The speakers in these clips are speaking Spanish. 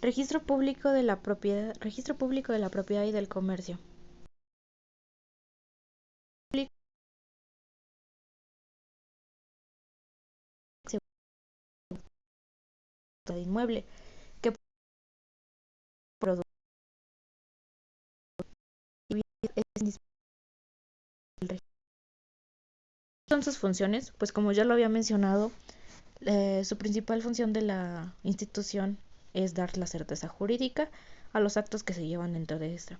Registro público de la propiedad y del comercio. De inmueble que produce es son sus funciones, pues como ya lo había mencionado, su principal función de la institución es dar la certeza jurídica a los actos que se llevan dentro de esta.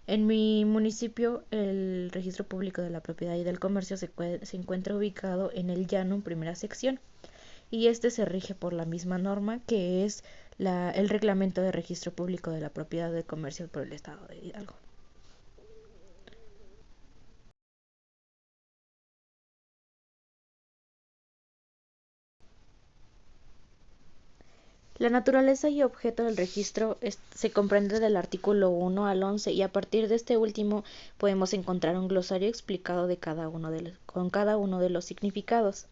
En mi municipio, el Registro Público de la Propiedad y del Comercio se encuentra ubicado en el Llano, en primera sección, y este se rige por la misma norma que es el Reglamento de Registro Público de la Propiedad y del Comercio por el Estado de Hidalgo. La naturaleza y objeto del registro se comprende del artículo 1 al 11 y a partir de este último podemos encontrar un glosario explicado con cada uno de los significados.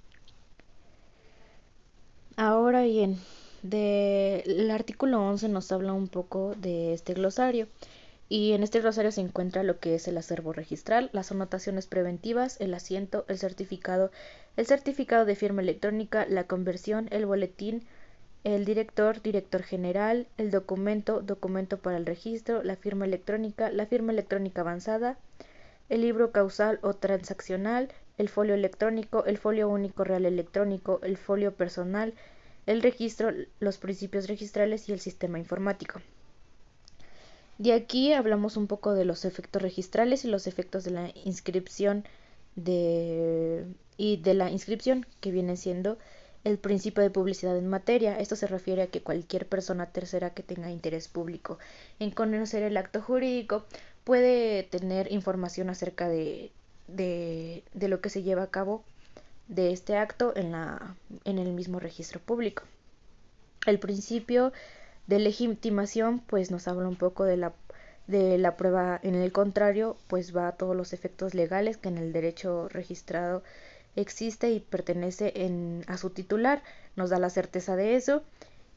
Ahora bien, el artículo 11 nos habla un poco de este glosario y en este glosario se encuentra lo que es el acervo registral, las anotaciones preventivas, el asiento, el certificado de firma electrónica, la conversión, el boletín, el director, director general, el documento, documento para el registro, la firma electrónica avanzada, el libro causal o transaccional, el folio electrónico, el folio único real electrónico, el folio personal, el registro, los principios registrales y el sistema informático. De aquí hablamos un poco de los efectos registrales y los efectos de la inscripción y de la inscripción, que viene siendo el principio de publicidad en materia. Esto se refiere a que cualquier persona tercera que tenga interés público en conocer el acto jurídico puede tener información acerca de lo que se lleva a cabo de este acto en el mismo registro público. El principio de legitimación pues nos habla un poco de la prueba. En el contrario, pues va a todos los efectos legales que en el derecho registrado existe y pertenece a su titular, nos da la certeza de eso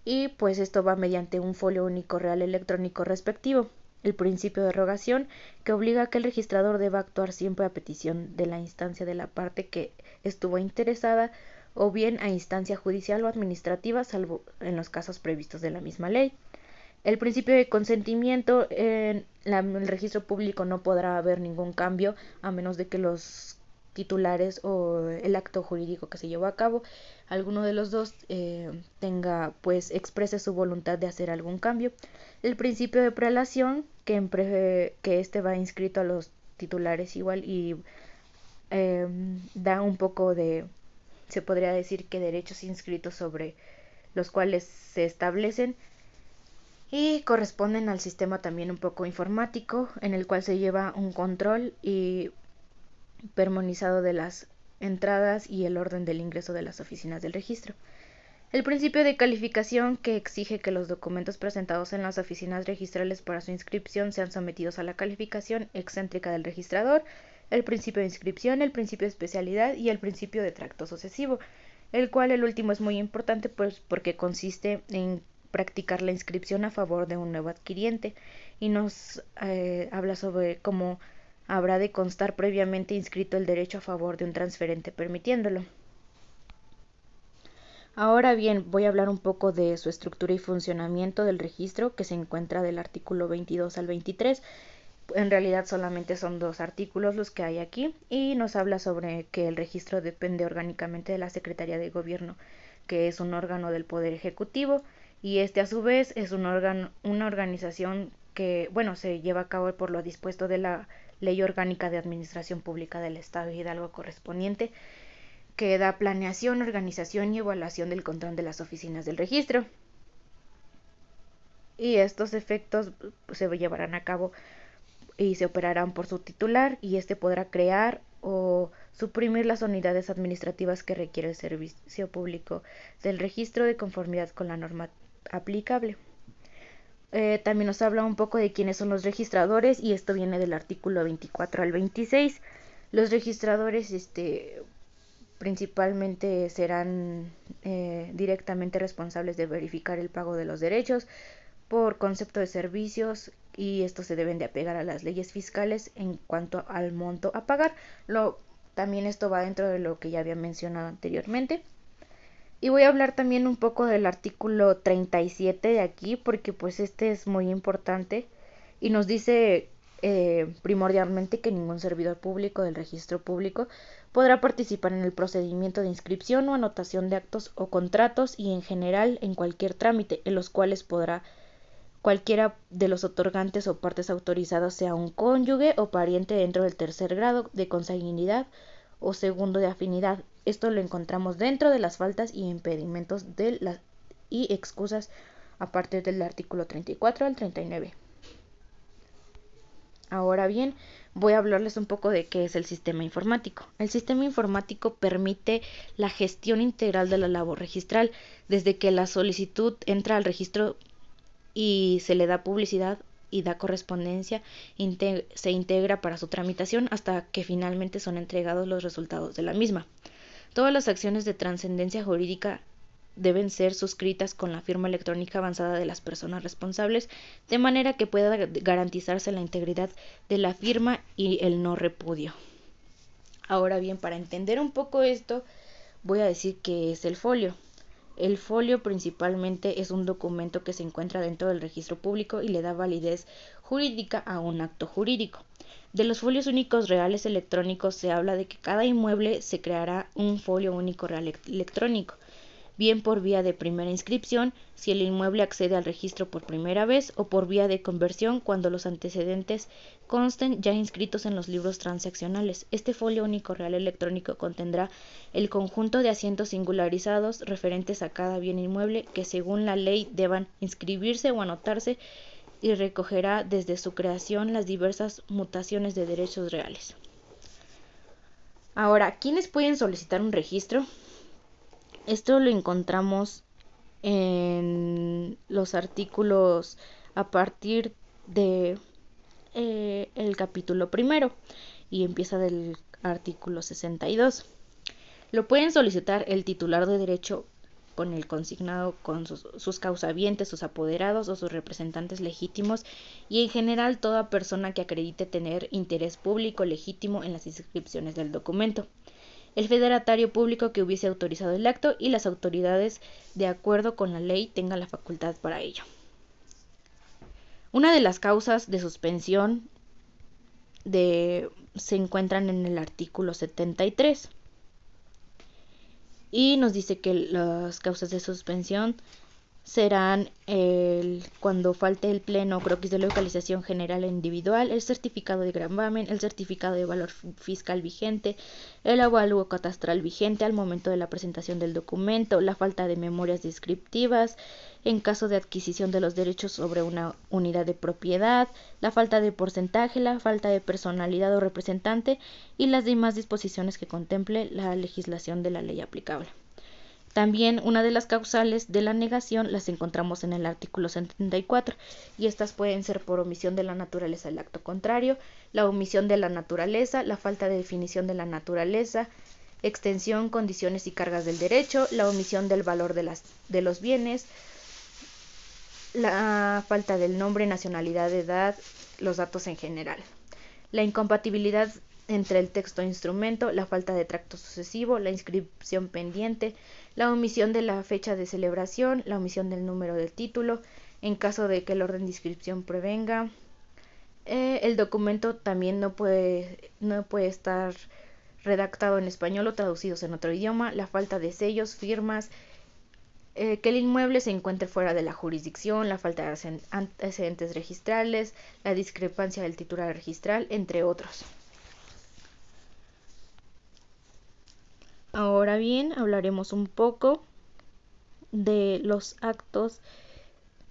y pues esto va mediante un folio único real electrónico respectivo. El principio de rogación, que obliga a que el registrador deba actuar siempre a petición de la instancia de la parte que estuvo interesada o bien a instancia judicial o administrativa, salvo en los casos previstos de la misma ley. El principio de consentimiento, en el registro público no podrá haber ningún cambio a menos de que los titulares o el acto jurídico que se llevó a cabo, alguno de los dos exprese su voluntad de hacer algún cambio. El principio de prelación, que este va inscrito a los titulares igual y da un poco de, se podría decir que derechos inscritos sobre los cuales se establecen y corresponden al sistema también un poco informático en el cual se lleva un control y permonizado de las entradas y el orden del ingreso de las oficinas del registro. El principio de calificación, que exige que los documentos presentados en las oficinas registrales para su inscripción sean sometidos a la calificación excéntrica del registrador. El principio de inscripción, el principio de especialidad y el principio de tracto sucesivo, el cual el último es muy importante pues porque consiste en practicar la inscripción a favor de un nuevo adquiriente y nos habla sobre cómo habrá de constar previamente inscrito el derecho a favor de un transferente permitiéndolo. Ahora bien, voy a hablar un poco de su estructura y funcionamiento del registro, que se encuentra del artículo 22 al 23. En realidad solamente son 2 artículos los que hay aquí y nos habla sobre que el registro depende orgánicamente de la Secretaría de Gobierno, que es un órgano del Poder Ejecutivo y este a su vez es una organización que, se lleva a cabo por lo dispuesto de la Ley Orgánica de Administración Pública del Estado de Hidalgo correspondiente, que da planeación, organización y evaluación del control de las oficinas del registro. Y estos efectos se llevarán a cabo y se operarán por su titular y este podrá crear o suprimir las unidades administrativas que requiere el servicio público del registro de conformidad con la norma aplicable. También nos habla un poco de quiénes son los registradores y esto viene del artículo 24 al 26. Los registradores principalmente serán directamente responsables de verificar el pago de los derechos, por concepto de servicios y estos se deben de apegar a las leyes fiscales en cuanto al monto a pagar. También esto va dentro de lo que ya había mencionado anteriormente. Y voy a hablar también un poco del artículo 37 de aquí, porque pues este es muy importante y nos dice primordialmente que ningún servidor público del registro público podrá participar en el procedimiento de inscripción o anotación de actos o contratos y en general en cualquier trámite en los cuales podrá cualquiera de los otorgantes o partes autorizadas sea un cónyuge o pariente dentro del tercer grado de consanguinidad o segundo de afinidad. Esto lo encontramos dentro de las faltas y impedimentos y excusas a partir del artículo 34 al 39. Ahora bien, voy a hablarles un poco de qué es el sistema informático. El sistema informático permite la gestión integral de la labor registral, desde que la solicitud entra al registro y se le da publicidad y da correspondencia, se integra para su tramitación hasta que finalmente son entregados los resultados de la misma. Todas las acciones de trascendencia jurídica deben ser suscritas con la firma electrónica avanzada de las personas responsables, de manera que pueda garantizarse la integridad de la firma y el no repudio. Ahora bien, para entender un poco esto, voy a decir qué es el folio. El folio principalmente es un documento que se encuentra dentro del registro público y le da validez jurídica a un acto jurídico. De los folios únicos reales electrónicos se habla de que cada inmueble se creará un folio único real electrónico, bien por vía de primera inscripción si el inmueble accede al registro por primera vez o por vía de conversión cuando los antecedentes consten ya inscritos en los libros transaccionales. Este folio único real electrónico contendrá el conjunto de asientos singularizados referentes a cada bien inmueble que según la ley deban inscribirse o anotarse y recogerá desde su creación las diversas mutaciones de derechos reales. Ahora, ¿quiénes pueden solicitar un registro? Esto lo encontramos en los artículos a partir de el capítulo primero y empieza del artículo 62. Lo pueden solicitar el titular de derecho con el consignado con sus causavientes, sus apoderados o sus representantes legítimos y en general toda persona que acredite tener interés público legítimo en las inscripciones del documento, el federatario público que hubiese autorizado el acto y las autoridades de acuerdo con la ley tengan la facultad para ello. Una de las causas de suspensión se encuentran en el artículo 73 y nos dice que las causas de suspensión serán cuando falte el pleno croquis de localización general e individual, el certificado de gravamen, el certificado de valor fiscal vigente, el avalúo catastral vigente al momento de la presentación del documento, la falta de memorias descriptivas en caso de adquisición de los derechos sobre una unidad de propiedad, la falta de porcentaje, la falta de personalidad o representante y las demás disposiciones que contemple la legislación de la ley aplicable. También una de las causales de la negación las encontramos en el artículo 74 y estas pueden ser por omisión de la naturaleza del acto contrario, la omisión de la naturaleza, la falta de definición de la naturaleza, extensión, condiciones y cargas del derecho, la omisión del valor de los bienes, la falta del nombre, nacionalidad, edad, los datos en general, la incompatibilidad entre el texto e instrumento, la falta de tracto sucesivo, la inscripción pendiente, la omisión de la fecha de celebración, la omisión del número del título, en caso de que el orden de inscripción prevenga. El documento también no puede estar redactado en español o traducidos en otro idioma, la falta de sellos, firmas, que el inmueble se encuentre fuera de la jurisdicción, la falta de antecedentes registrales, la discrepancia del titular registral, entre otros. Ahora bien, hablaremos un poco de los actos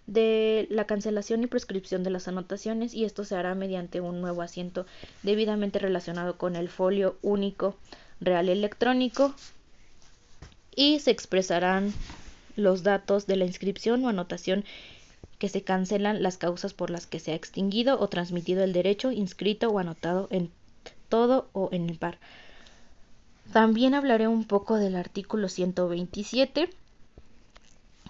de la cancelación y prescripción de las anotaciones y esto se hará mediante un nuevo asiento debidamente relacionado con el folio único real electrónico y se expresarán los datos de la inscripción o anotación que se cancelan, las causas por las que se ha extinguido o transmitido el derecho inscrito o anotado en todo o en el par. También hablaré un poco del artículo 127,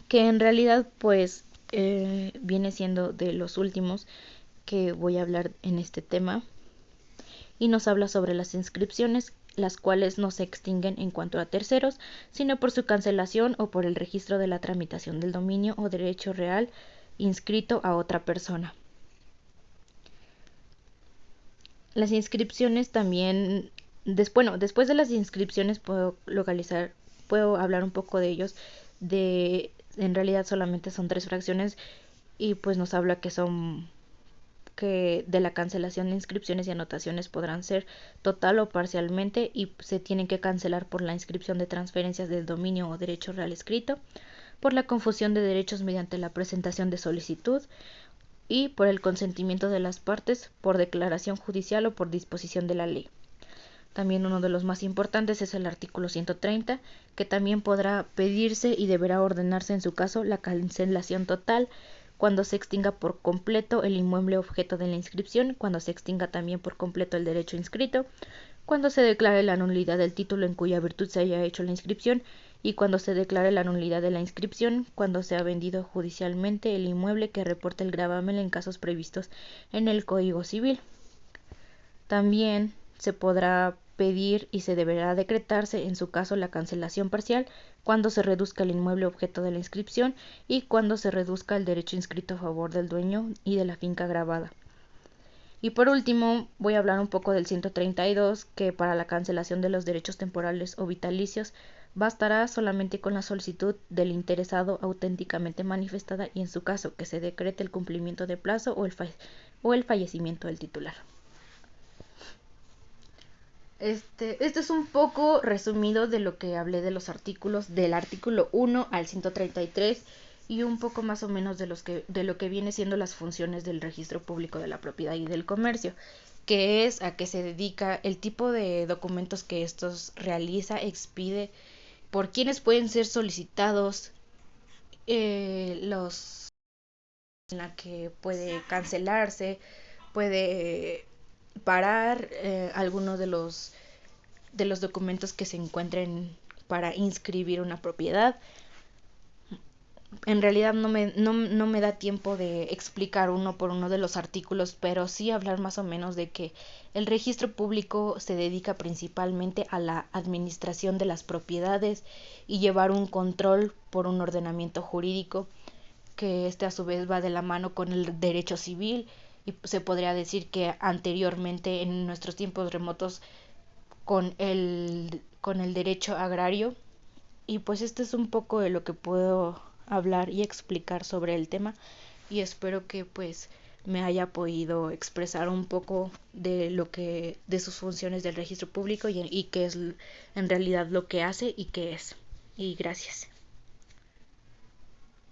que en realidad pues viene siendo de los últimos que voy a hablar en este tema y nos habla sobre las inscripciones, las cuales no se extinguen en cuanto a terceros, sino por su cancelación o por el registro de la tramitación del dominio o derecho real inscrito a otra persona. Las inscripciones también, después de las inscripciones puedo hablar un poco de ellos, en realidad solamente son 3 fracciones y pues nos habla que de la cancelación de inscripciones y anotaciones podrán ser total o parcialmente y se tienen que cancelar por la inscripción de transferencias del dominio o derecho real escrito, por la confusión de derechos mediante la presentación de solicitud y por el consentimiento de las partes, por declaración judicial o por disposición de la ley. También uno de los más importantes es el artículo 130, que también podrá pedirse y deberá ordenarse en su caso la cancelación total cuando se extinga por completo el inmueble objeto de la inscripción, cuando se extinga también por completo el derecho inscrito, cuando se declare la nulidad del título en cuya virtud se haya hecho la inscripción y cuando se declare la nulidad de la inscripción, cuando se ha vendido judicialmente el inmueble que reporte el gravamen en casos previstos en el Código Civil. También se podrá pedir y se deberá decretarse en su caso la cancelación parcial cuando se reduzca el inmueble objeto de la inscripción y cuando se reduzca el derecho inscrito a favor del dueño y de la finca gravada. Y por último, voy a hablar un poco del 132, que para la cancelación de los derechos temporales o vitalicios bastará solamente con la solicitud del interesado auténticamente manifestada y en su caso que se decrete el cumplimiento de plazo o el fallecimiento del titular. Este es un poco resumido de lo que hablé de los artículos, del artículo 1 al 133 y un poco más o menos de lo que viene siendo las funciones del registro público de la propiedad y del comercio, que es a qué se dedica, el tipo de documentos que estos realiza, expide, por quienes pueden ser solicitados, los en la que puede cancelarse, puede parar algunos de los documentos que se encuentren para inscribir una propiedad. En realidad no me da tiempo de explicar uno por uno de los artículos, pero sí hablar más o menos de que el registro público se dedica principalmente a la administración de las propiedades y llevar un control por un ordenamiento jurídico, que este a su vez va de la mano con el derecho civil y se podría decir que anteriormente en nuestros tiempos remotos con el derecho agrario. Y pues este es un poco de lo que puedo hablar y explicar sobre el tema y espero que pues me haya podido expresar un poco de sus funciones del registro público y qué es en realidad lo que hace y qué es. Y gracias.